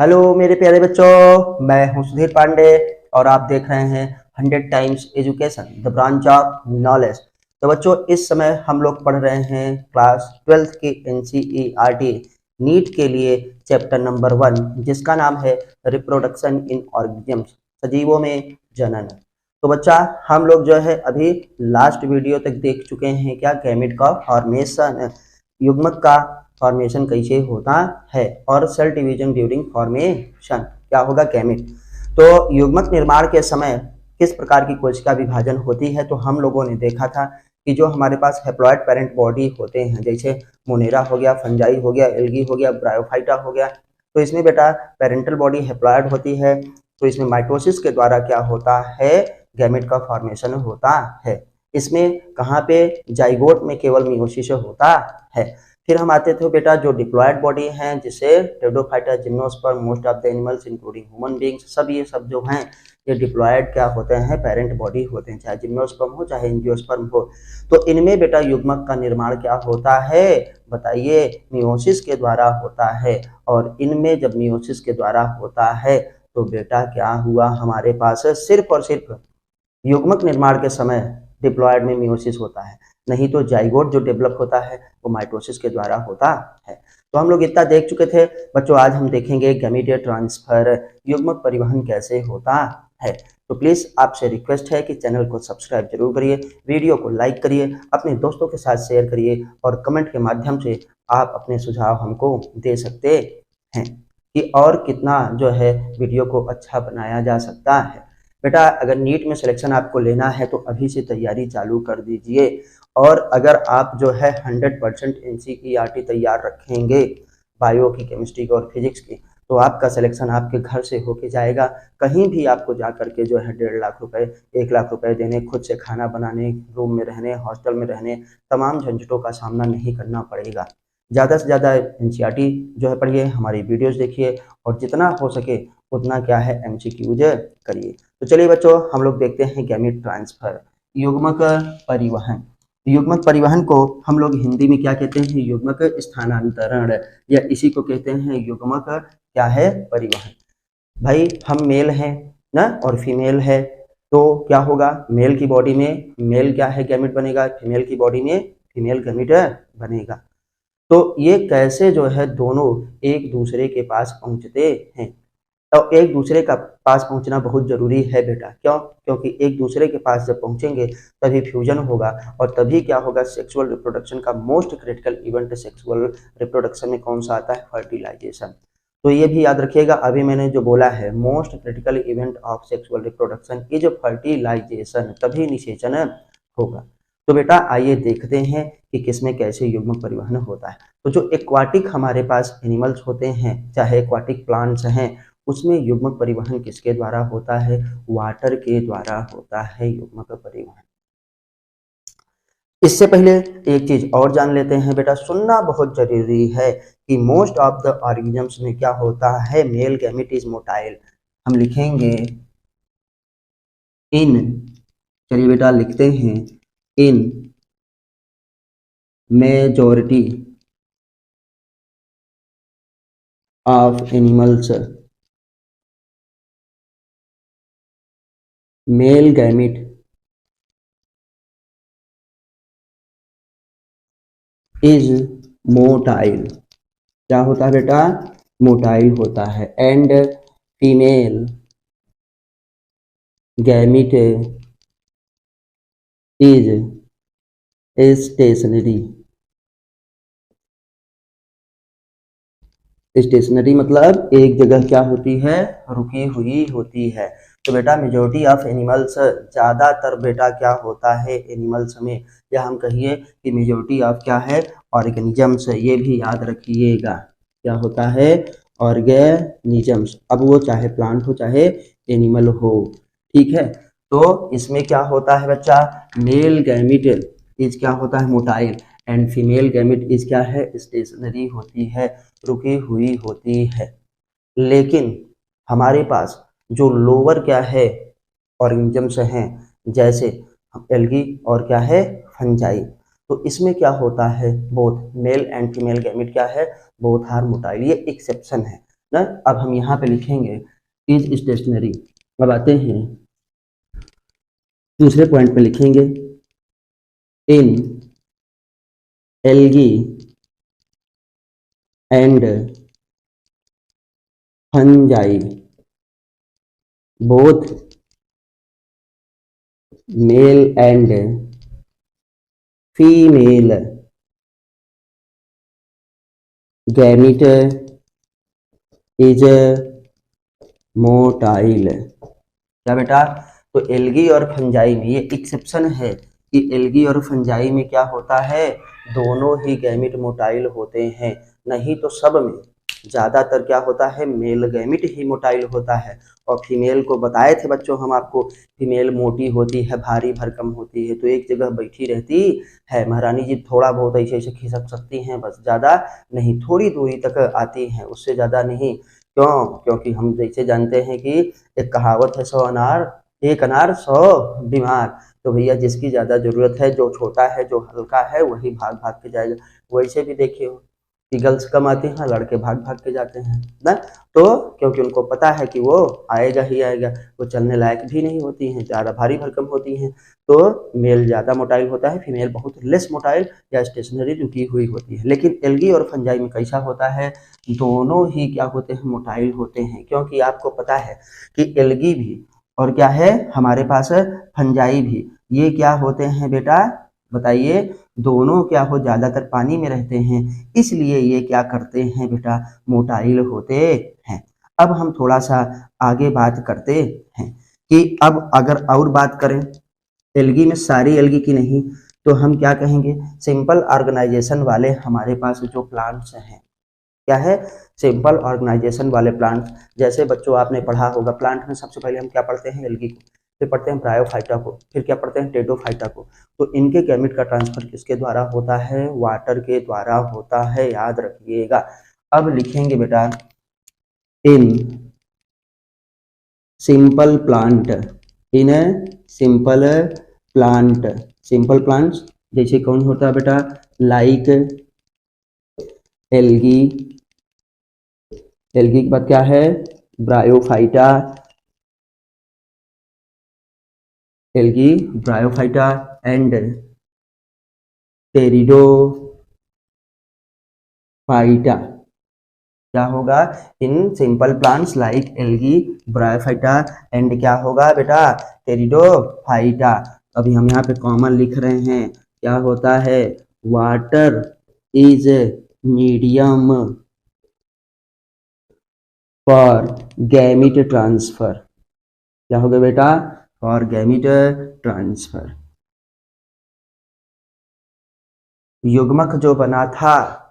Hello मेरे प्यारे बच्चों, मैं हूं सुधीर पांडे और आप देख रहे हैं 100 times education the branch of knowledge. तो बच्चों, इस समय हम लोग पढ़ रहे हैं क्लास 12th की एनसीईआरटी नीट के लिए चैप्टर नंबर 1, जिसका नाम है रिप्रोडक्शन इन ऑर्गेनिजम्स, सजीवों में जनन। तो बच्चा, हम लोग जो है अभी लास्ट वीडियो तक देख चुके हैं क्या गैमेट का फॉर्मेशन, युग्मक का फॉर्मेशन कैसे होता है और सेल डिवीजन ड्यूरिंग फॉर्मेशन क्या होगा गैमेट। तो युग्मक निर्माण के समय किस प्रकार की कोशिका विभाजन होती है, तो हम लोगों ने देखा था कि जो हमारे पास हैप्लॉइड पेरेंट बॉडी होते हैं, जैसे मोनेरा हो गया, फंजाई हो गया, एल्गी हो गया, ब्रायोफाइटा हो गया, तो इसमें बेटा पेरेंटल बॉडी हैप्लॉइड होती है। तो इसमें माइटोसिस के द्वारा क्या होता है, गैमेट का फॉर्मेशन होता है। इसमें कहाँ पे, जाइगोट में केवल मियोसिस होता है। फिर हम आते थे बेटा जो डिप्लॉयड बॉडी हैं, जिसे pteridophyta, gymnosperm, most of the animals including human beings, सब ये सब जो हैं ये डिप्लॉयड क्या होते हैं, पेरेंट बॉडी होते हैं, चाहे जिम्नोस्पर्म हो चाहे एंजियोस्पर्म हो। तो इनमें बेटा युग्मक का निर्माण क्या होता है, बताइए, मियोसिस के द्वारा होता है। और इनमें जब मियोसिस के द्वारा होता है तो बेटा क्या हुआ, हमारे पास सिर्फ और सिर्फ युग्मक निर्माण के समय डिप्लॉयड में मियोसिस होता है, नहीं तो जाइगोट जो डेवलप होता है वो माइटोसिस के द्वारा होता है। तो हम लोग इतना देख चुके थे बच्चों। आज हम देखेंगे गैमेट ट्रांसफर, युग्मक परिवहन कैसे होता है। तो प्लीज आपसे रिक्वेस्ट है कि चैनल को सब्सक्राइब जरूर करिए, वीडियो को लाइक करिए, अपने दोस्तों के साथ शेयर करिए और कमेंट के माध्यम से आप अपने सुझाव हमको दे सकते हैं कि और कितना जो है वीडियो को अच्छा बनाया जा सकता है। बेटा, अगर नीट में सिलेक्शन आपको लेना है तो अभी से तैयारी चालू कर दीजिए। और अगर आप जो है 100% एनसीईआरटी तैयार रखेंगे, बायो की, केमिस्ट्री की और फिजिक्स की, तो आपका सिलेक्शन आपके घर से होके जाएगा। कहीं भी आपको जा करके जो है 1.5 लाख रुपए, 1 लाख रुपए देने, खुद से खाना बनाने, रूम में रहने, हॉस्टल में रहने, तमाम झंझटों का सामना नहीं करना पड़ेगा। ज़्यादा से ज़्यादा एनसीईआरटी जो है पढ़िए, हमारी वीडियोस देखिए और जितना हो सके उतना क्या है एमसीक्यूज करिए। तो चलिए बच्चों, हम लोग देखते हैं गैमेट ट्रांसफर, युग्मक परिवहन। युग्मक परिवहन को हम लोग हिंदी में क्या कहते हैं, युग्मक स्थानांतरण, या इसी को कहते हैं युग्मक क्या है, परिवहन। भाई, हम मेल हैं ना और फीमेल है, तो क्या होगा, मेल की बॉडी में मेल क्या है, गैमेट बनेगा, फीमेल की बॉडी में फीमेल गैमेट बनेगा। तो ये कैसे जो है दोनों एक दूसरे के पास पहुंचते हैं। तो एक दूसरे का पास पहुंचना बहुत जरूरी है बेटा। क्यों? क्योंकि एक दूसरे के पास जब पहुंचेंगे तभी फ्यूजन होगा और तभी क्या होगा, सेक्सुअल रिप्रोडक्शन का most critical event sexual reproduction में कौन सा आता है, फर्टिलाइजेशन। तो ये भी याद रखिएगा, अभी मैंने जो बोला है most critical event of sexual reproduction is fertilisation, तभी निषेचन होगा। तो बेटा आइए देखते हैं कि किसमें कैसे युग्मक परिवहन होता है। तो जो एक्वाटिक हमारे पास एनिमल्स होते हैं, चाहे एक्वाटिक प्लांट्स हैं, उसमें युग्मक परिवहन किसके द्वारा होता है, वाटर के द्वारा होता है युग्मक परिवहन। इससे पहले एक चीज और जान लेते हैं बेटा, सुनना बहुत जरूरी है कि मोस्ट ऑफ द ऑर्गेनिजम्स में क्या होता है, मेल गैमेट इज मोटाइल। हम लिखेंगे इन, चलिए बेटा लिखते हैं, in majority of animals male gamete is motile. क्या होता है बेटा, मोटाइल होता है। And female gamete is stationary. Stationary मतलब एक जगह क्या होती है, रुकी हुई होती है। तो बेटा मेजोरिटी ऑफ एनिमल्स, ज्यादातर बेटा क्या होता है एनिमल्स में, या हम कहिए कि मेजोरिटी ऑफ क्या है, ऑर्गेनिजम्स, ये भी याद रखिएगा। क्या होता है, ऑर्गेनिजम्स। अब वो चाहे प्लांट हो चाहे एनिमल हो, ठीक है। तो इसमें क्या होता है बच्चा, मेल गैमेट इज क्या होता है, motile, and female gamete is क्या है, स्टेशनरी होती है, रुकी हुई होती है। लेकिन हमारे पास जो लोअर क्या है ऑर्गेनिजम्स हैं, जैसे एल्गी और क्या है, फंजाई, तो इसमें क्या होता है, both male and female gamete क्या है, बोथ आर मोटाइल। ये एक्सेप्शन है। ना। अब हम यहाँ पे लिखेंगे इज स्टेशनरी। अब आते हैं दूसरे पॉइंट पे, लिखेंगे in algae and fungi both male and female gamete is motile. क्या बेटा, तो एल्गी और फंजाई में ये एक्सेप्शन है कि एल्गी और फंजाई में क्या होता है, दोनों ही गैमिट मोटाइल होते हैं, नहीं तो सब में ज्यादातर क्या होता है, मेल गैमिट ही मोटाइल होता है। और फीमेल को बताए थे बच्चों हम आपको, फीमेल मोटी होती है, भारी भरकम होती है, तो एक जगह बैठी रहती है। महारानी जी थोड़ा बहुत ऐसे ऐसे खिसक सकती हैं, बस ज्यादा नहीं, थोड़ी दूरी तक आती हैं, उससे ज्यादा नहीं। क्यों? क्योंकि हम जैसे जानते हैं कि एक कहावत है, 100 अनार, एक अनार 100 बीमार। तो भैया जिसकी ज्यादा जरूरत है, जो छोटा है, जो हल्का है, वही भाग भाग के जाएगा। वैसे भी देखिए कि गर्ल्स कम आती हैं, लड़के भाग भाग के जाते हैं ना। तो क्योंकि उनको पता है कि वो आएगा ही आएगा, वो चलने लायक भी नहीं होती हैं, ज्यादा भारी भरकम होती हैं। तो मेल ज्यादा मोटाइल होता है, फीमेल बहुत लेस मोटाइल या स्टेशनरी रुकी हुई होती है। लेकिन एल्गी और फंजाई में कैसा होता है, दोनों ही क्या होते हैं, मोटाइल होते हैं। क्योंकि आपको पता है कि एल्गी भी और क्या है हमारे पास, फंजाई भी, ये क्या होते हैं बेटा, बताइए, दोनों क्या हो, ज्यादातर पानी में रहते हैं, इसलिए ये क्या करते हैं बेटा, मोटाइल होते हैं। अब हम थोड़ा सा आगे बात करते हैं कि अब अगर और बात करें एल्गी में, सारी एल्गी की नहीं, तो हम क्या कहेंगे, सिंपल ऑर्गेनाइजेशन वाले हमारे पास जो प्लांट्स हैं, क्या है, सिंपल ऑर्गेनाइजेशन वाले प्लांट। जैसे बच्चों आपने पढ़ा होगा, प्लांट में सबसे पहले हम क्या पढ़ते हैं, एल्गी को, फिर पढ़ते हैं ब्रायोफाइटा को, फिर क्या पढ़ते हैं, टेडोफाइटा को। तो इनके गैमेट का ट्रांसफर किसके द्वारा होता है, वाटर के द्वारा होता है, याद रखिएगा। अब लिखेंगे बेटा in simple plant, in simple plant, simple plants जैसे कौन होता है बेटा, लाइक एल्गी, एल्गी के बाद क्या है, bryophyta, algae bryophyta and pteridophyta. क्या होगा, in simple plants like algae bryophyta and क्या होगा बेटा, टेरिडोफाइटा। अभी हम यहाँ पे कॉमन लिख रहे हैं, क्या होता है, water is medium for gamete transfer. क्या होगा बेटा, फॉर गैमिट ट्रांसफर। युग्मक जो बना था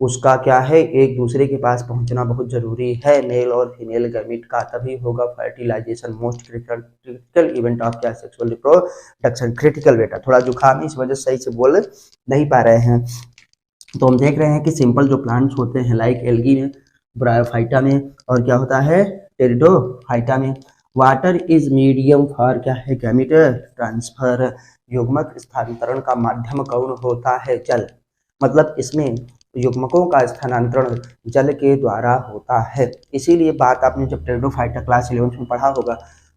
उसका क्या है, एक दूसरे के पास पहुंचना बहुत जरूरी है, मेल और फीमेल गैमिट का, तभी होगा fertilisation. Most critical event of क्या, सेक्सुअल रिप्रोडक्शन। क्रिटिकल बेटा, थोड़ा जुकाम है, इस वजह से सही से बोल नहीं पा रहे हैं। तो हम देख रहे हैं कि सिंपल जो प्लांट्स होते हैं लाइक एल्गी में, ब्रायोफाइटा में, और क्या होता है, टेरिडोफाइटा में, वाटर इज मीडियम फॉर क्या है, गैमिट ट्रांसफर। युग्मक स्थानांतरण का माध्यम कौन होता है, जल। मतलब इसमें युग्मकों का स्थानांतरण जल के द्वारा होता है। इसीलिए बात आपने जब टेरिडोफाइटा क्लास 11 में पढ़ा होगा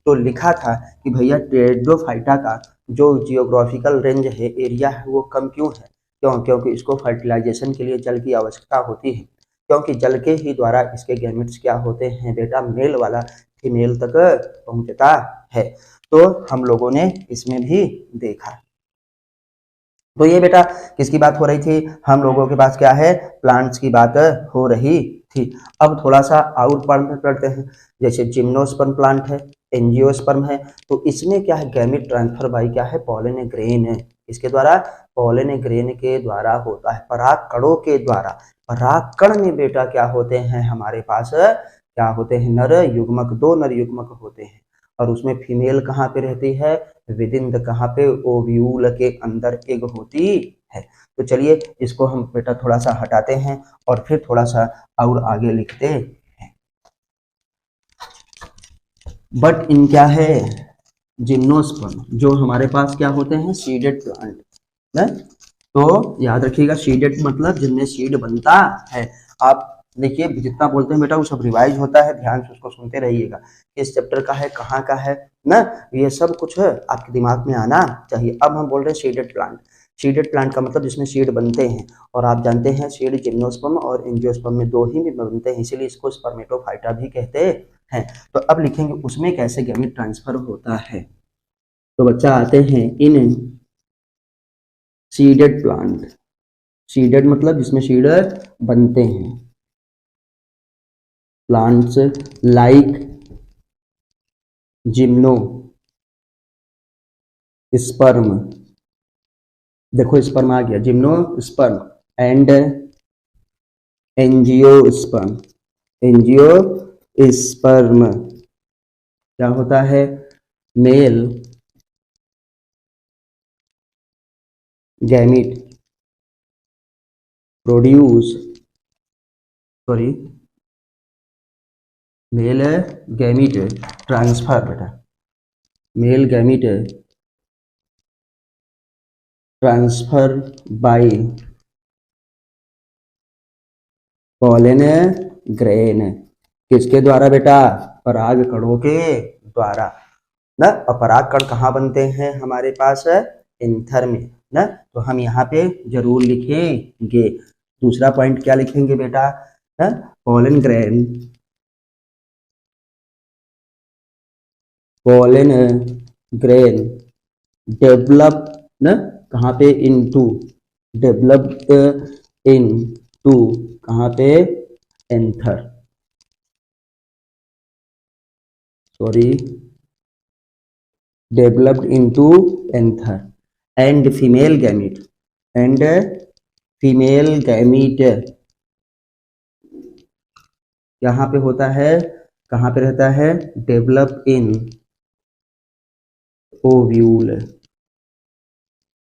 तो लिखा था कि भैया टेरिडोफाइटा का जो जियोग्राफिकल रेंज है, एरिया है, वो कम क्यों है, क्यों, क्योंकि इसको फर्टिलाइजेशन के लिए जल की आवश्यकता होती है। क्योंकि जल के ही द्वारा इसके गैमेट्स क्या होते हैं बेटा, मेल वाला फीमेल तक पहुंचता है। तो हम लोगों ने इसमें भी देखा। तो ये बेटा किसकी बात हो रही थी, हम लोगों के पास क्या है, प्लांट्स की बात हो रही थी। अब थोड़ा सा और पढ़ते हैं, जैसे जिम्नोस्पर्म प्लांट है, एंजियोस्पर्म है, तो इसमें क्या है, गैमेट ट्रांसफर बाई क्या है, पॉलन ग्रेन है। इसके द्वारा, पॉलन ग्रेन के द्वारा होता है, पराग कणों के द्वारा। पराग कण में बेटा क्या होते हैं हमारे पास, क्या होते हैं, नर युग्मक, दो नर युग्मक होते हैं, और उसमें फीमेल कहाँ पे रहती है, विदिन द कहाँ पे, ओव्यूल के अंदर एग होती है। तो चलिए इसको हम बेटा थोड़ा सा हटाते हैं और फिर थोड़ा सा और आगे लिखते हैं। बट इन क्या है, जिम्नोस्पर्म, जो हमारे पास क्या होते हैं, सीडेड प्लांट है। तो याद रखिएगा, सीडेड मतलब जिनमें सीड बनता है। आप देखिए जितना बोलते हैं बेटा वो सब रिवाइज होता है, ध्यान से उसको सुनते रहिएगा। किस चैप्टर का है, कहाँ का है ना, ये सब कुछ आपके दिमाग में आना चाहिए। अब हम बोल रहे हैं सीडेड प्लांट। सीडेड प्लांट का मतलब जिसमें सीड बनते हैं, और आप जानते हैं सीड जिम्नोस्पर्म और एंजियोस्पर्म में दो ही में बनते हैं, इसीलिए इसको स्पर्मेटोफाइटा भी कहते हैं। तो अब लिखेंगे उसमें कैसे गैमेट ट्रांसफर होता है। तो बच्चा आते हैं इन सीडेड प्लांट। सीडेड मतलब जिसमें सीड बनते हैं, प्लांट्स लाइक जिम्नो स्पर्म, देखो स्पर्म आ गया, gymnosperm and angiosperm. Angiosperm क्या होता है, male gamete produce, sorry male gamete transfer, बेटा male gamete transfer by pollen grain, किसके द्वारा बेटा, पराग कणों के द्वारा ना। और पराग कण कहाँ बनते हैं हमारे पास, एंथर में ना। तो हम यहाँ पे जरूर लिखेंगे, दूसरा पॉइंट क्या लिखेंगे बेटा, pollen grain, pollen grain develop ना, कहाँ पे, इनटू, डेवलप्ड इनटू, कहाँ पे, anther, sorry developed into anther, and female gamete, and female gamete यहाँ पे होता है, कहाँ पे रहता है, डेवलप इन ओव्यूल।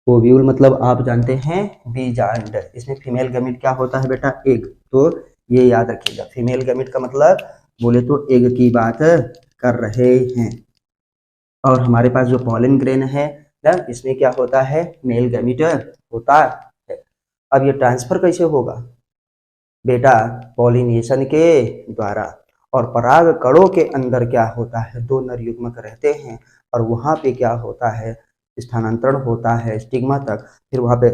ओव्यूल मतलब आप जानते हैं बीजांड, इसमें फीमेल गैमीट क्या होता है बेटा, एग। तो ये याद रखिएगा, फीमेल गैमीट का मतलब बोले तो एग की बात कर रहे हैं। और हमारे पास जो पॉलन ग्रेन है ना, इसमें क्या होता है, मेल गैमीट होता है। अब ये ट्रांसफर कैसे होगा बेटा, पॉलिनेशन के द्वारा। और पराग कणों के अंदर क्या होता है, दो नर युग्मक रहते हैं, और वहां पे क्या होता है, स्थानांतरण होता है स्टिग्मा तक, फिर वहां पे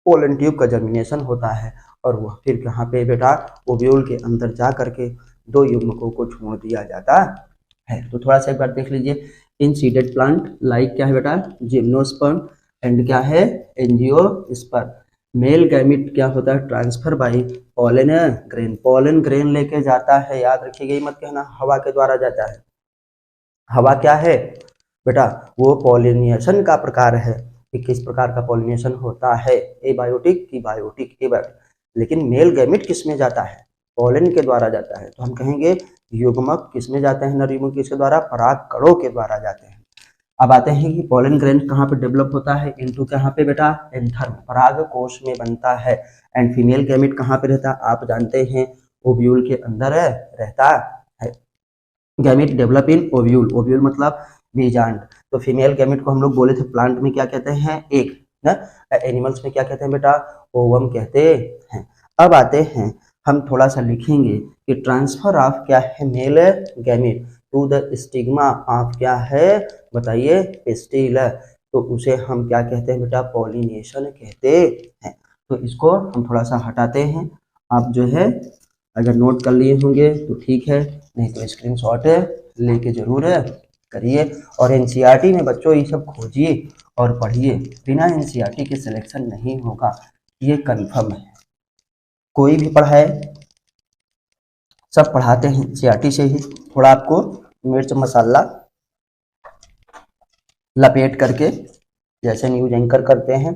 पोलन ट्यूब का जर्मिनेशन होता है, और वह फिर यहाँ पे बेटा ओव्यूल के अंदर जा करके दो युग्मकों को छोड़ दिया जाता है। तो थोड़ा सा एक बार देख लीजिए, इन सीडेड प्लांट लाइक क्या है बेटा, जिम्नोस्पर्म, एंड क्या है, एंजियोस्पर्म। मेल गैमीट क्या होता है, transfer by pollen grain, pollen grain लेके जाता है, याद रखिएगा, ये मत कहना हवा के द्वारा जाता है। हवा क्या है बेटा, वो पॉलिनेशन का प्रकार है कि किस प्रकार का पॉलिनेशन होता है, एबायोटिक की बायोटिक, एबायोटिक। लेकिन मेल गैमीट किस में जाता है, पॉलन के द्वारा जाता है। तो हम कहेंगे युग्मक किस में जाते हैं, नर युग्मक किसके द्वारा, पराग कणों के द्वारा जाते हैं। अब आते हैं कि पॉलन ग्रेन कहाँ पे डेवलप होता है, इनटू कहाँ पे बेटा, एंथर में, पराग कोश में बनता है। एंड फीमेल गैमीट कहाँ पे रहता है, आप जानते हैं ओव्यूल के अंदर रहता है। Gamete develop in ovule, ovule मतलब बीजांड। तो फीमेल गैमीट को हम लोग बोले थे प्लांट में क्या कहते हैं, एक ना, एनिमल्स में क्या कहते हैं बेटा, ओवम कहते हैं। अब आते हैं हम थोड़ा सा लिखेंगे कि ट्रांसफर ऑफ क्या है, male gamete to the stigma of क्या है, बताइए, पिस्टिल। तो उसे हम क्या कहते हैं बेटा, पॉलिनेशन कहते हैं। तो इसको हम थोड़ा सा हटाते हैं, आप जो है अगर नोट कर लिए होंगे तो ठीक है, नहीं तो स्क्रीनशॉट लेके जरूर करिए। और एनसीईआरटी में बच्चों ये सब खोजिए और पढ़िए, बिना एनसीईआरटी के सिलेक्शन नहीं होगा, ये कंफर्म है। कोई भी पढ़ाए, सब पढ़ाते हैं एनसीईआरटी से ही, थोड़ा आपको मिर्च मसाला लपेट करके जैसे न्यूज एंकर करते हैं,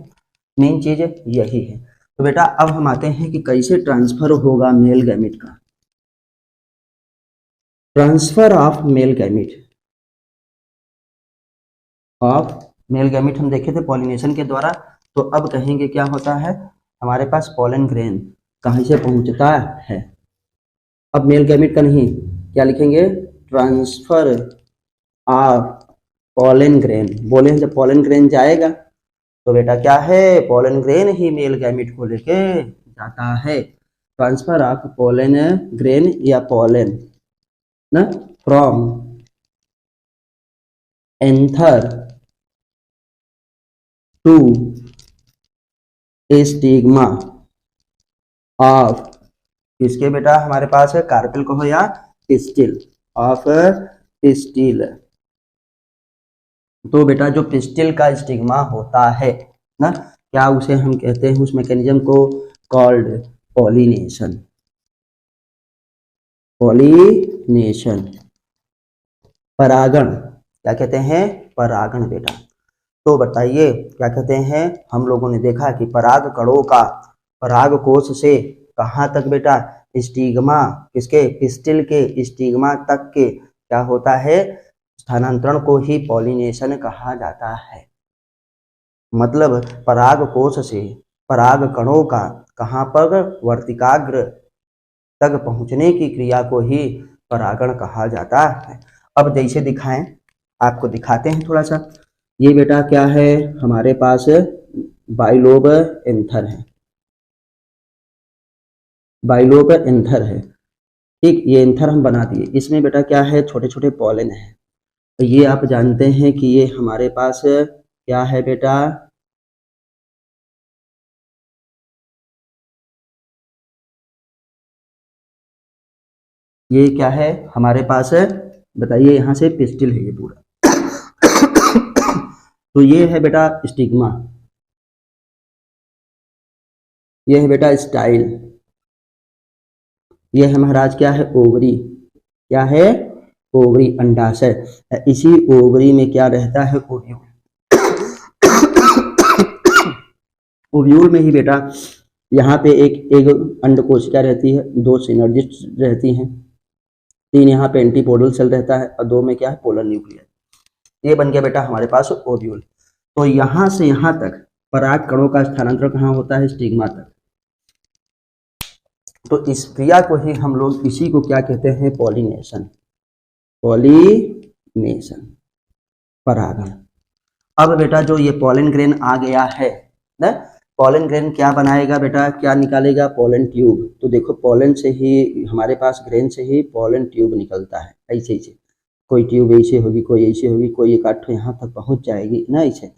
मेन चीज यही है। तो बेटा अब हम आते हैं कि कैसे ट्रांसफर होगा मेल गैमीट का। ट्रांसफर ऑफ मेल गैमीट, हम देखे थे पॉलिनेशन के द्वारा। तो अब कहेंगे क्या होता है, हमारे पास पॉलन ग्रेन कहाँ से पहुंचता है। अब मेल गैमीट का नहीं, क्या लिखेंगे, ट्रांसफर ऑफ पॉलन ग्रेन। बोले हैं जब पॉलन ग्रेन जाएगा तो बेटा क्या है, पॉलन ग्रेन ही मेल गैमीट को लेके जाता है। ट्रांसफर ऑफ पोलन ग्रेन या पोलन ना from anther to stigma of किसके बेटा हमारे पास है कार्पेल कहो या पिस्टिल ऑफ पिस्टिल। तो बेटा जो पिस्टिल का स्टिग्मा होता है ना क्या उसे हम कहते हैं उस मैकेनिज्म को कॉल्ड पॉलिनेशन। पॉलिनेशन परागण क्या कहते हैं परागण बेटा। तो बताइए क्या कहते हैं हम लोगों ने देखा कि पराग कणों का पराग कोश से कहाँ तक बेटा स्टिग्मा किसके पिस्टिल के स्टिग्मा तक के क्या होता है स्थानांतरण को ही पॉलिनेशन कहा जाता है। मतलब पराग कोश से पराग कणों का कहाँ पर वर्तिकाग्र तक पहुंचने की क्रिया को ही परागण कहा जाता है। अब जैसे दिखाएं आपको दिखाते हैं थोड़ा सा। ये बेटा क्या है हमारे पास बाइलोब एंथर है बाइलोब एंथर है ठीक। ये एंथर हम बना दिए इसमें बेटा क्या है छोटे छोटे पॉलन है। तो ये आप जानते हैं कि ये हमारे पास क्या है बेटा ये क्या है हमारे पास है बताइए यहाँ से पिस्टिल है ये पूरा तो ये है बेटा स्टिग्मा ये है बेटा स्टाइल ये है महाराज क्या है ओवरी क्या है ओवरी अंडाशय। इसी ओवरी में क्या रहता है ओव्यूल ओव्यूल में ही बेटा यहाँ पे एक अंड कोशिका रहती है 2 सिनर्जिस्ट रहती हैं 3 यहाँ पे एंटीपोडल सेल रहता है और 2 में क्या है पोलर न्यूक्लियर। ये बन गया बेटा हमारे पास ओव्यूल। तो यहाँ से यहाँ तक पराग कणों का स्थानांतरण कहाँ होता है स्टिग्मा तक। तो इस क्रिया को ही हम लोग इसी को क्या कहते हैं पॉलिनेशन पॉलिनेशन परागण। अब बेटा जो ये पोलन ग्रेन आ गया है ना पोलन ग्रेन क्या बनाएगा बेटा क्या निकालेगा पोलन ट्यूब। तो देखो पोलन से ही हमारे पास ग्रेन से ही पोलन ट्यूब निकलता है ऐसे ऐसे कोई ट्यूब ऐसे होगी कोई ऐसे होगी कोई एक आठ यहाँ तक पहुँच जाएगी ना ऐसे।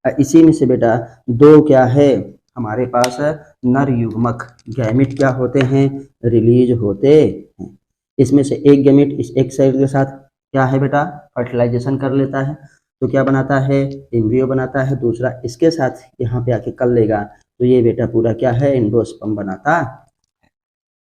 इसी में से बेटा 2 क्या है हमारे पास नर युग्मक गैमेट क्या होते हैं रिलीज होते हैं। इसमें से एक गैमेट इस एक सेल के साथ क्या है बेटा फर्टिलाइजेशन कर लेता है तो क्या बनाता है एम्ब्रियो बनाता है। दूसरा इसके साथ यहाँ पे आके कर लेगा तो ये बेटा पूरा क्या है एंडोस्पर्म बनाता है।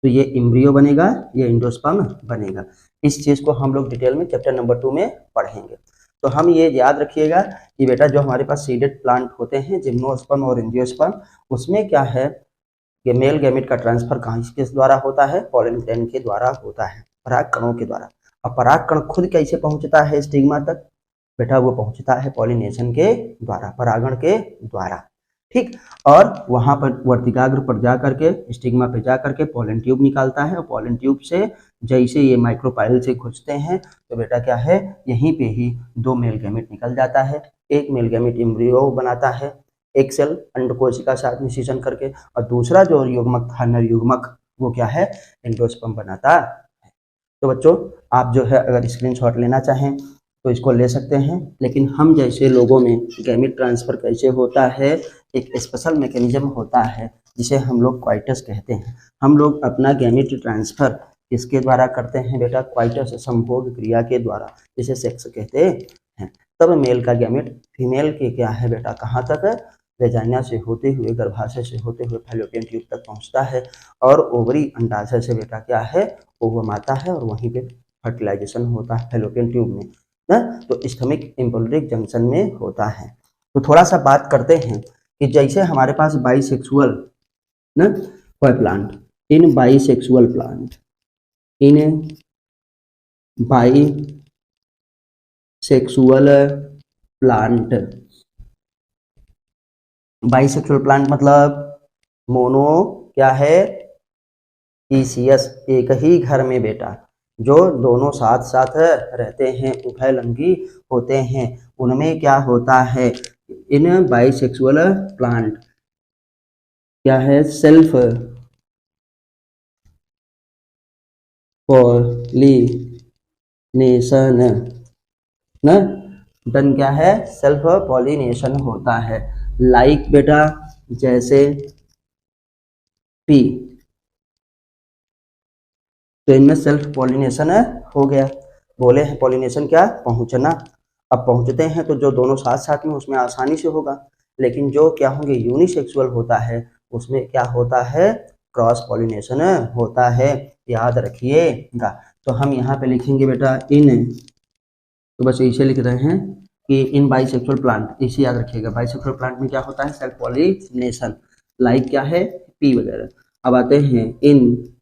तो ये एम्ब्रियो बनेगा ये एंडोस्पर्म बनेगा। इस चीज को हम लोग डिटेल में चैप्टर नंबर 2 में पढ़ेंगे। तो हम ये याद रखिएगा कि बेटा जो हमारे पास सीडेड प्लांट होते हैं जिम्नोस्पर्म और एंजियोस्पर्म उसमें क्या है कि मेल गैमेट का ट्रांसफर कहाँ किस द्वारा होता है पोलन ग्रेन के द्वारा होता है पराग कणों के द्वारा। अब पराग कण खुद कैसे पहुंचता है स्टिग्मा तक बेटा वो पहुंचता है पॉलिनेशन के द्वारा परागण के द्वारा ठीक। और वहां पर वर्तिकाग्र पर जा करके स्टिग्मा पे जा करके पोलन ट्यूब निकालता है और पोलन ट्यूब से जैसे ये माइक्रोपाइल से घुसते हैं तो बेटा क्या है यहीं पे ही 2 मेल गैमेट निकल जाता है। एक मेल गैमेट एम्ब्रियो बनाता है एक सेल अंडकोशिका साथ निषेचन करके और दूसरा जो युग्मक था नर युग्मक वो क्या है एंडोस्पर्म बनाता है। तो बच्चों आप जो है अगर स्क्रीनशॉट लेना चाहें तो इसको ले सकते हैं। लेकिन हम जैसे लोगों में गैमेट ट्रांसफर कैसे होता है एक स्पेशल मैकेनिज्म होता है जिसे हम लोग क्वाइटस कहते हैं। हम लोग अपना गैमेट ट्रांसफर किसके द्वारा करते हैं बेटा क्वाइटस संभोग क्रिया के द्वारा जिसे सेक्स कहते हैं। तब मेल का गैमेट फीमेल के क्या है बेटा कहाँ तक वेजाइना से होते हुए गर्भाशय से होते हुए फैलोपियन ट्यूब तक पहुँचता है और ओवरी अंडाशय से बेटा क्या है ओवम आता है और वहीं पे फर्टिलाइजेशन होता है फैलोपियन ट्यूब में ना। तो स्टमक एम्ब्रियोनिक जंक्शन में होता है। तो थोड़ा सा बात करते हैं कि जैसे हमारे पास बाइसेक्सुअल ना plant in bisexual plant in bisexual plant bisexual plant मतलब मोनो क्या है ईसियस एक ही घर में बेटा जो दोनों साथ साथ रहते हैं उभयलिंगी होते हैं उनमें क्या होता है इन बाइसेक्सुअल प्लांट क्या है सेल्फ पॉलिनेशन ना, डन क्या है, सेल्फ पॉलिनेशन होता है। लाइक बेटा जैसे पी, तो इनमें सेल्फ पॉलिनेशन हो गया। बोले हैं पॉलिनेशन क्या, पहुंचना। अब पहुंचते हैं तो जो दोनों साथ साथ में उसमें आसानी से होगा, लेकिन जो क्या होंगे यूनिसेक्सुअल होता है उसमें क्या होता है, क्रॉस पॉलिनेशन होता है, याद रखिएगा। तो हम यहाँ पे लिखेंगे बेटा इन, तो बस इसे लिख रहे हैं कि इन बाइसेक्सुअल प्लांट, इसे याद रखिएगा। बाइसेक्सुअल प्लांट में क्या होता है, सेल्फ पॉलिनेशन, लाइक क्या है, पी वगैरह। अब आते हैं इन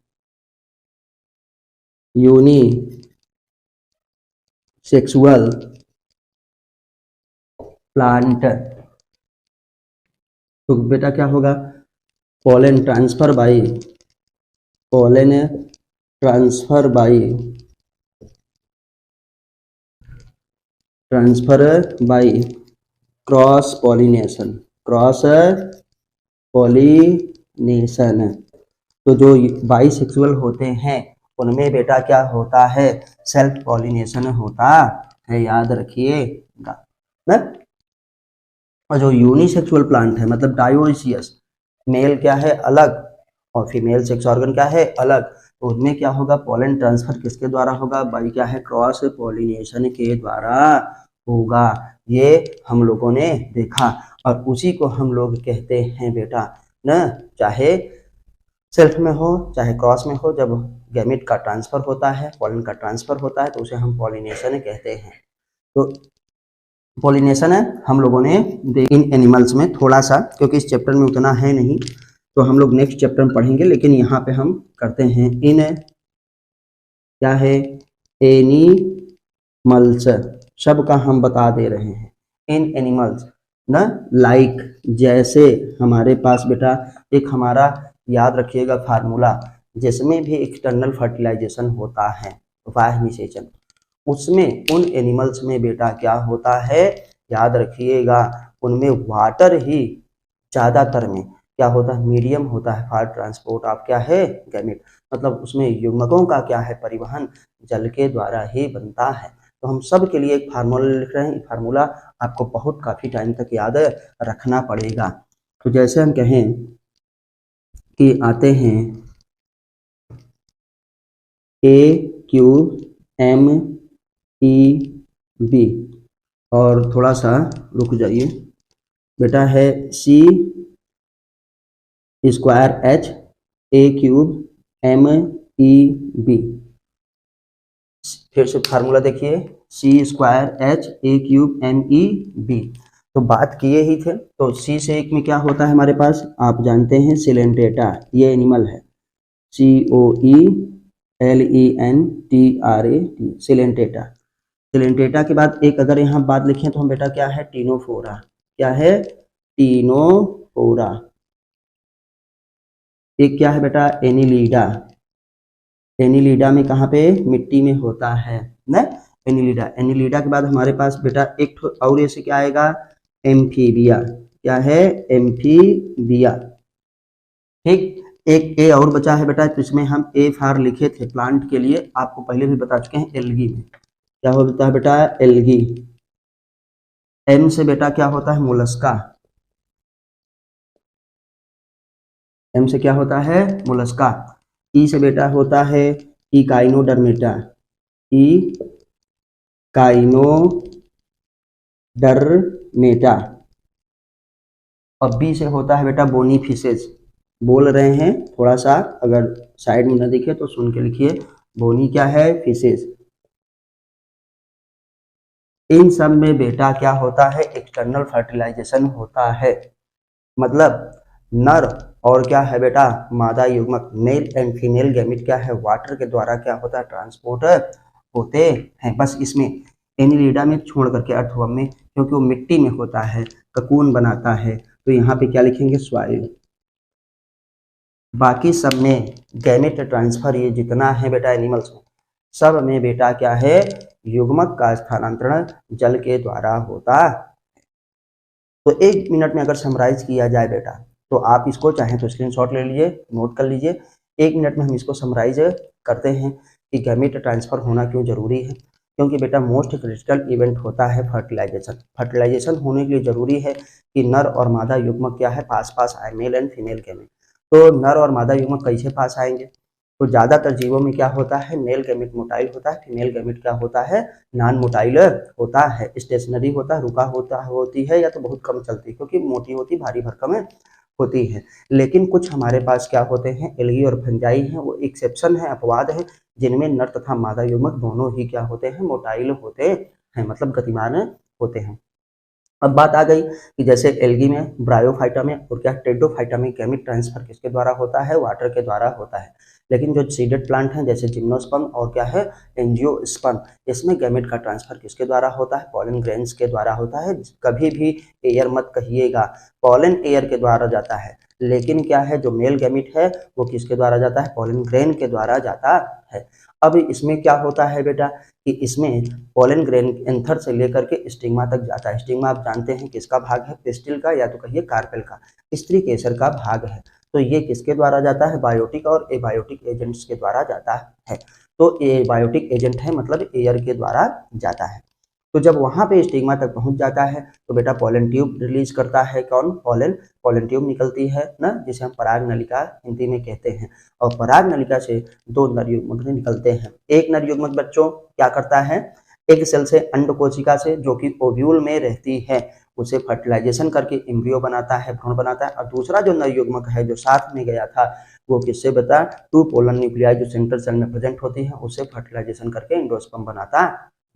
यूनिसेक्सुअल प्लांट, तो बेटा क्या होगा, pollen transfer by, pollen transfer by, transfer by cross pollination, cross pollination. तो जो बाइसेक्सुअल होते हैं उनमें बेटा क्या होता है, सेल्फ पॉलिनेशन होता है, याद रखिएगा ना। और जो यूनिसेक्सुअल प्लांट है मतलब डायोइसियस, मेल क्या है अलग और फीमेल सेक्स ऑर्गन क्या है अलग, तो उनमें क्या होगा, पोलन ट्रांसफर किसके द्वारा होगा, बाई क्या है, क्रॉस पॉलिनेशन के द्वारा होगा। ये हम लोगों ने देखा और उसी को हम लोग कहते हैं बेटा न, चाहे सेल्फ में हो चाहे क्रॉस में हो, जब गैमेट का ट्रांसफर होता है, पोलन का ट्रांसफर होता है तो उसे हम पॉलिनेशन कहते हैं। तो पॉलिनेशन है हम लोगों ने इन एनिमल्स में थोड़ा सा, क्योंकि इस चैप्टर में उतना है नहीं तो हम लोग नेक्स्ट चैप्टर में पढ़ेंगे, लेकिन यहाँ पे हम करते हैं इन क्या है, एनिमल्स, सब का हम बता दे रहे हैं। इन एनिमल्स ना, लाइक जैसे हमारे पास बेटा एक हमारा याद रखिएगा फार्मूला, जिसमें भी एक्सटर्नल फर्टिलाइजेशन होता है, बाह्य निषेचन, उसमें उन एनिमल्स में बेटा क्या होता है, याद रखिएगा, उनमें वाटर ही ज़्यादातर में क्या होता है, मीडियम होता है फॉर ट्रांसपोर्ट ऑफ क्या है, गैमेट, मतलब उसमें युग्मकों का क्या है, परिवहन जल के द्वारा ही बनता है। तो हम सब के लिए एक फार्मूला लिख रहे हैं, फार्मूला आपको बहुत काफ़ी टाइम तक याद रखना पड़ेगा। तो जैसे हम कहें कि आते हैं A³ MeB, और थोड़ा सा रुक जाइए बेटा, है C²H⁴MEB, फिर से फार्मूला देखिए, C²H⁴MEB। तो बात किए ही थे, तो C से एक में क्या होता है हमारे पास, आप जानते हैं सिलेंटेटा, ये एनिमल है, COELENTRAT, सिलेंटेटा। सिलेंटेटा के बाद एक अगर यहाँ बात लिखें तो हम बेटा क्या है, टीनोफोरा, क्या है, टीनोफोरा। एक क्या है बेटा, एनिलीडा, एनिलीडा में कहाँ पे, मिट्टी में होता है ना, एनिलीडा। एनिलीडा के बाद हमारे पास बेटा एक और ऐसे क्या आएगा, एम्फीबिया, क्या है, एम्फीबिया। ठीक, एक ए और बचा है बेटा, तो इसमें हम ए फॉर लिखे थे प्लांट के लिए, आपको पहले भी बता चुके हैं, एल्गी में क्या होता है बेटा, एल्गी। एम से बेटा क्या होता है, मोलस्का, एम से क्या होता है, मोलस्का। ई से बेटा होता है इकाइनोडर्मेटा, इकाइनोडर्मेटा। और बी से होता है बेटा बोनीफिशेस, बोल रहे हैं थोड़ा सा, अगर साइड में न दिखे तो सुन के लिखिए, बोनी क्या है, फिशेस। इन सब में बेटा क्या होता है, एक्सटर्नल फर्टिलाइजेशन होता है, मतलब नर और क्या है बेटा, मादा युग्मक, मेल एंड फीमेल गैमेट क्या है, वाटर के द्वारा क्या होता है, ट्रांसपोर्ट होते हैं। बस इसमें एनिलीडा में छोड़ करके, अर्थवर्म में, क्योंकि वो मिट्टी में होता है, ककून बनाता है, तो यहाँ पे क्या लिखेंगे, सॉइल। बाकी सब में गैमेट ट्रांसफर ये जितना है बेटा एनिमल्स में, सब में बेटा क्या है, युग्मक का स्थानांतरण जल के द्वारा होता है। तो एक मिनट में अगर समराइज किया जाए बेटा, तो आप इसको चाहें तो स्क्रीनशॉट ले लीजिए, नोट कर लीजिए, एक मिनट में हम इसको समराइज करते हैं कि गैमेट ट्रांसफर होना क्यों जरूरी है? क्योंकि बेटा मोस्ट क्रिटिकल इवेंट होता है फर्टिलाइजेशन। फर्टिलाइजेशन होने के लिए जरूरी है कि नर और मादा युग्मक क्या है, पास पास आए, मेल एंड फीमेल गैमेट। तो नर और मादा युग्मक कैसे पास आएंगे? तो ज्यादातर जीवों में क्या होता है, मेल गैमेट मोटाइल होता है, फीमेल गैमेट क्या होता है, नॉन मोटाइल होता है, स्टेशनरी होता है, रुका होती है या तो बहुत कम चलती है, क्योंकि मोटी होती, भारी भरकम होती है। लेकिन कुछ हमारे पास क्या होते हैं, एल्गी और फंजाई हैं, वो एक्सेप्शन है, अपवाद है, जिनमें नर तथा मादा युग्मक दोनों ही क्या होते हैं, मोटाइल होते हैं, मतलब गतिमान होते हैं। अब बात आ गई कि जैसे एल्गी में, ब्रायोफाइटा में और क्या टेडोफाइटा में गैमेट ट्रांसफर किसके द्वारा होता है, वाटर के द्वारा होता है। लेकिन जो सीडेड प्लांट हैं जैसे जिम्नोस्पर्म और क्या है, एंजियोस्पर्म, इसमें गैमेट का ट्रांसफर किसके द्वारा होता है, पॉलन ग्रेन्स के द्वारा होता है। कभी भी एयर मत कहिएगा, पॉलन एयर के द्वारा जाता है, लेकिन क्या है जो मेल गैमेट है वो किसके द्वारा जाता है, पॉलन ग्रेन के द्वारा जाता है। अब इसमें क्या होता है बेटा कि इसमें पॉलन ग्रेन एंथर से लेकर के स्टिग्मा तक जाता है। स्टिग्मा आप जानते हैं किसका भाग है, पिस्टिल का या तो कहिए कार्पेल का, स्त्री केसर का भाग है। तो ये किसके द्वारा जाता है, बायोटिक और एबायोटिक एजेंट्स के द्वारा जाता है। तो एबायोटिक एजेंट है मतलब एयर के द्वारा जाता है। तो जब वहां पे स्टिग्मा तक पहुंच जाता है तो बेटा पॉलन ट्यूब रिलीज करता है, कौन, पॉलन ट्यूब निकलती है ना, जिसे हम पराग नलिका हिंदी में कहते हैं। और पराग नलिका से दो नर युग्मक निकलते हैं। एक नर युग्मक बच्चों क्या करता है, एक सेल से, अंड कोशिका से जो कि ओव्यूल में रहती है, उसे फर्टिलाइजेशन करके एम्ब्रियो बनाता है, भ्रूण बनाता है। और दूसरा जो नर युग्मक है जो साथ में गया था वो किससे बता, टू पोलर न्यूक्लियाई जो सेंट्रल सेल में प्रेजेंट होती है, उससे फर्टिलाइजेशन करके एंडोस्पर्म बनाता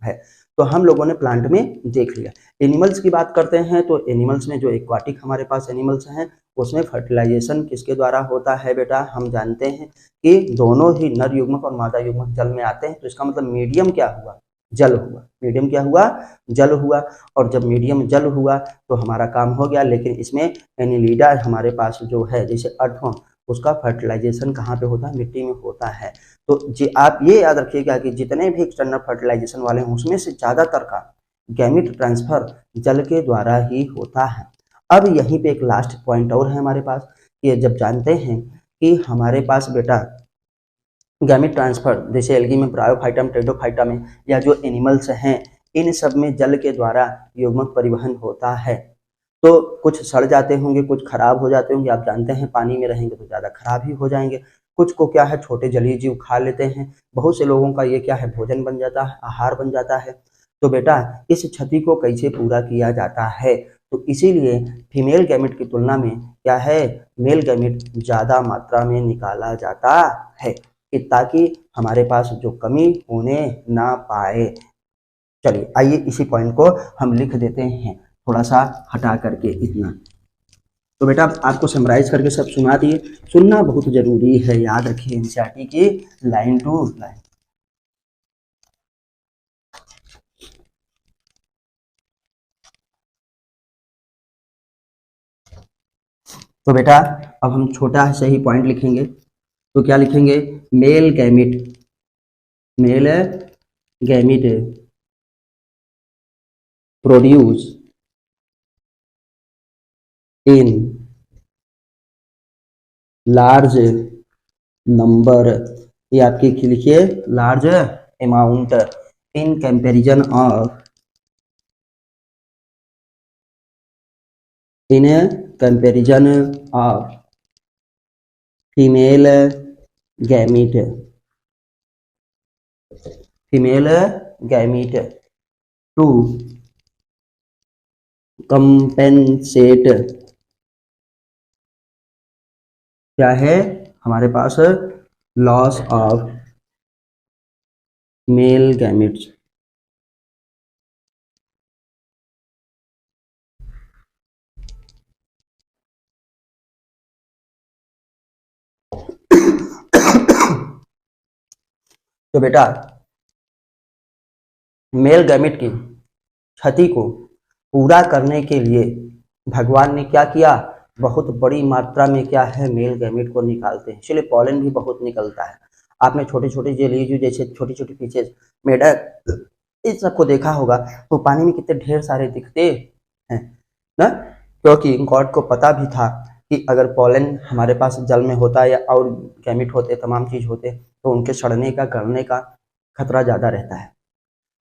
है। तो हम लोगों ने प्लांट में देख लिया। एनिमल्स की बात करते हैं तो एनिमल्स में जो एक्वाटिक हमारे पास एनिमल्स हैं उसमें फर्टिलाइजेशन किसके द्वारा होता है बेटा, हम जानते हैं कि दोनों ही नर युग्मक और मादा युग्मक जल में आते हैं। तो इसका मतलब मीडियम क्या हुआ, जल हुआ। मीडियम क्या हुआ, जल हुआ। और जब मीडियम जल हुआ तो हमारा काम हो गया। लेकिन इसमें एनिलिडा हमारे पास जो है, जैसे अर्थवर्म, उसका फर्टिलाइजेशन कहाँ पे होता है, मिट्टी में होता है। तो जी आप ये याद रखिएगा कि जितने भी एक्सटर्नल फर्टिलाइजेशन वाले हैं उसमें से ज्यादातर का गैमेट ट्रांसफर जल के द्वारा ही होता है। अब यहीं पे एक लास्ट पॉइंट और है हमारे पास, ये जब जानते हैं कि हमारे पास बेटा गैमेट ट्रांसफर जैसे एल्गी में, ब्रायोफाइटा में, टेडोफाइटा में, या जो एनिमल्स हैं इन सब में जल के द्वारा युग्मक परिवहन होता है। तो कुछ सड़ जाते होंगे, कुछ खराब हो जाते होंगे, आप जानते हैं पानी में रहेंगे तो ज़्यादा खराब ही हो जाएंगे। कुछ को क्या है, छोटे जलीय जीव खा लेते हैं। बहुत से लोगों का ये क्या है, भोजन बन जाता है, आहार बन जाता है। तो बेटा इस क्षति को कैसे पूरा किया जाता है, तो इसीलिए फीमेल गैमेट की तुलना में क्या है, मेल गैमेट ज़्यादा मात्रा में निकाला जाता है, कि ताकि हमारे पास जो कमी होने ना पाए। चलिए आइए इसी पॉइंट को हम लिख देते हैं, थोड़ा सा हटा करके इतना। तो बेटा आपको समराइज करके सब सुना दिए, सुनना बहुत जरूरी है, याद रखिए एनसीईआरटी की लाइन टू लाइन। तो बेटा अब हम छोटा से ही पॉइंट लिखेंगे। तो क्या लिखेंगे, male gamete, male gamete produce in large number, ये आपके लिखिए large amount, in comparison of, in comparison of female gamete, female gamete to compensate, क्या है हमारे पास, लॉस ऑफ मेल गैमिट्स। तो बेटा मेल गैमिट की क्षति को पूरा करने के लिए भगवान ने क्या किया, बहुत बड़ी मात्रा में क्या है, मेल गैमेट को निकालते हैं, इसलिए पॉलन भी बहुत निकलता है। आपने छोटे छोटे जेलीजू जैसे छोटी छोटी फिशेज, मेढक, इस सबको देखा होगा तो पानी में कितने ढेर सारे दिखते हैं ना, क्योंकि गॉड को पता भी था कि अगर पॉलन हमारे पास जल में होता या और गैमेट होते, तमाम चीज़ होते, तो उनके सड़ने का, गलने का खतरा ज़्यादा रहता है।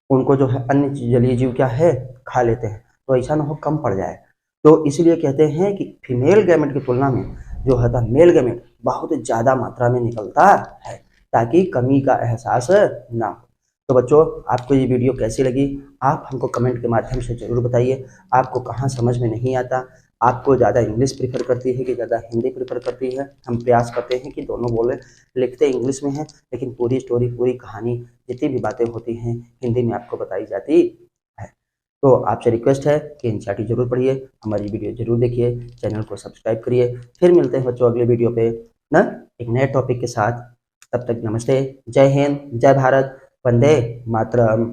उनको जो है अन्य जलीय जीव क्या है, खा लेते हैं, तो ऐसा ना हो कम पड़ जाए। तो इसलिए कहते हैं कि फीमेल गैमेट की तुलना में जो होता है मेल गैमेट बहुत ज़्यादा मात्रा में निकलता है, ताकि कमी का एहसास ना हो। तो बच्चों, आपको ये वीडियो कैसी लगी, आप हमको कमेंट के माध्यम से ज़रूर बताइए। आपको कहाँ समझ में नहीं आता, आपको ज़्यादा इंग्लिश प्रीफर करती है कि ज़्यादा हिंदी प्रीफर करती है। हम प्रयास करते हैं कि दोनों बोले, लिखते इंग्लिश में हैं, लेकिन पूरी स्टोरी, पूरी कहानी, जितनी भी बातें होती हैं हिंदी में आपको बताई जाती है। तो आपसे रिक्वेस्ट है कि एनसीईआरटी जरूर पढ़िए, हमारी वीडियो जरूर देखिए, चैनल को सब्सक्राइब करिए। फिर मिलते हैं बच्चों अगले वीडियो पे ना, एक नए टॉपिक के साथ। तब तक नमस्ते, जय हिंद, जय भारत, वंदे मातरम।